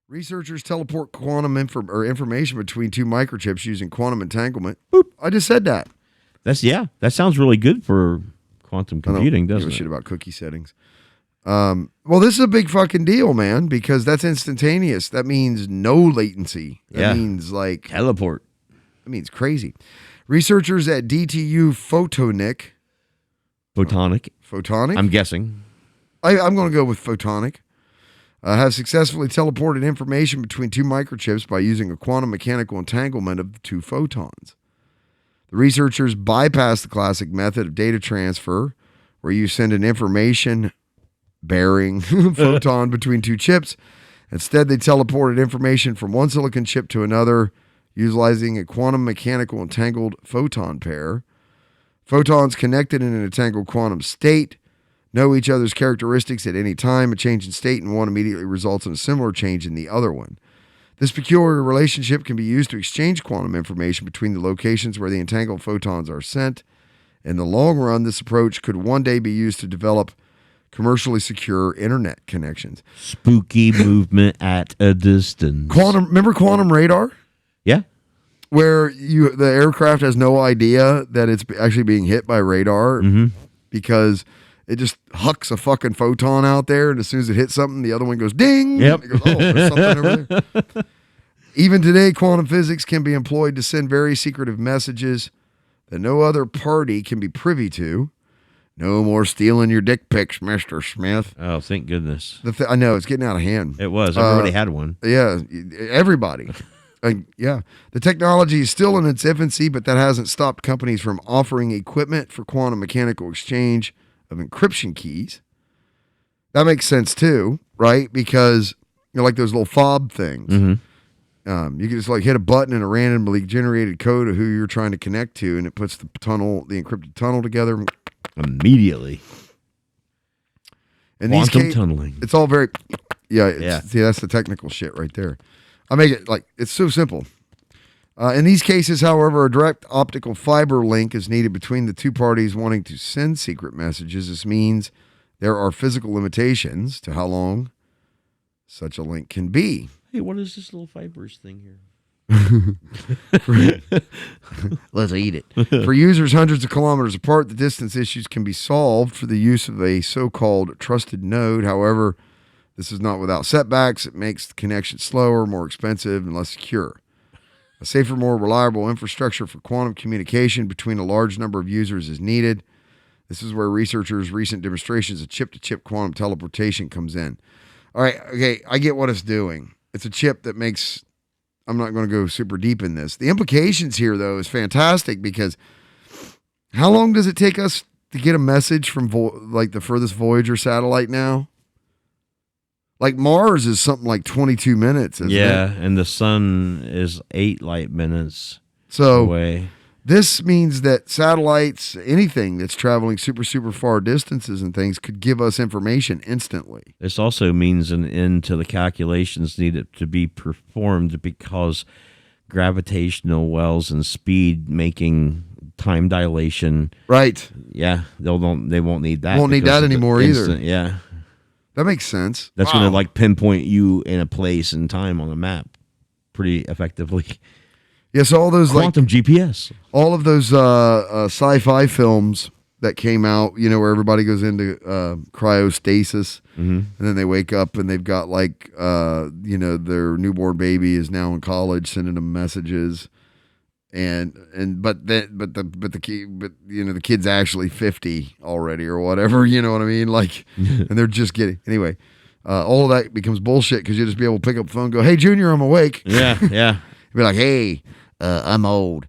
Researchers teleport information between two microchips using quantum entanglement. Boop. I just said that. That sounds really good for quantum computing, doesn't it? Shit about cookie settings. Well, this is a big fucking deal, man, because that's instantaneous. That means no latency. That means like teleport. That means crazy. Researchers at DTU Photonic. I'm guessing. I'm going to go with photonic. Have successfully teleported information between two microchips by using a quantum mechanical entanglement of the two photons. The researchers bypassed the classic method of data transfer, where you send an information-bearing photon between two chips. Instead, they teleported information from one silicon chip to another, utilizing a quantum mechanical entangled photon pair. Photons connected in an entangled quantum state know each other's characteristics at any time. A change in state in one immediately results in a similar change in the other one. This peculiar relationship can be used to exchange quantum information between the locations where the entangled photons are sent. In the long run, this approach could one day be used to develop commercially secure internet connections. Spooky movement at a distance. Remember quantum radar? Yeah. Where the aircraft has no idea that it's actually being hit by radar because it just hucks a fucking photon out there, and as soon as it hits something, the other one goes ding. Yep. And it goes, oh, there's something over there. Even today, quantum physics can be employed to send very secretive messages that no other party can be privy to. No more stealing your dick pics, Mr. Smith. Oh, thank goodness. I know, it's getting out of hand. It was. Everybody had one. Yeah, everybody. The technology is still in its infancy, but that hasn't stopped companies from offering equipment for quantum mechanical exchange of encryption keys. That makes sense too, right? Because like those little fob things. You can just like hit a button and a randomly generated code of who you're trying to connect to, and it puts the encrypted tunnel together immediately. And quantum tunneling. It's all very See, that's the technical shit right there. I make it like it's so simple. In these cases, however, a direct optical fiber link is needed between the two parties wanting to send secret messages. This means there are physical limitations to how long such a link can be. Hey, what is this little fibers thing here? Let's eat it. For users hundreds of kilometers apart, the distance issues can be solved for the use of a so-called trusted node. However, this is not without setbacks. It makes the connection slower, more expensive, and less secure. A safer, more reliable infrastructure for quantum communication between a large number of users is needed. This is where researchers' recent demonstrations of chip-to-chip quantum teleportation comes in. All right, okay, I get what it's doing. It's a chip that makes... I'm not going to go super deep in this. The implications here, though, is fantastic because how long does it take us to get a message from the furthest Voyager satellite now? Like Mars is something like 22 minutes, isn't it? And the sun is 8 light minutes away. This means that satellites, anything that's traveling super, super far distances and things could give us information instantly. This also means an end to the calculations needed to be performed because gravitational wells and speed making time dilation. Right. Yeah, they won't need that. Won't need that anymore either. Yeah. That makes sense. That's going to pinpoint you in a place and time on the map pretty effectively. Yes, all those quantum GPS. All of those sci-fi films that came out, where everybody goes into cryostasis, and then they wake up and they've got their newborn baby is now in college sending them messages, but the kid's actually 50 already or whatever, you know what I mean? And they're just getting anyway. All of that becomes bullshit because you just be able to pick up the phone and go, "Hey, Junior, I'm awake." Yeah. Be like, "Hey, I'm old."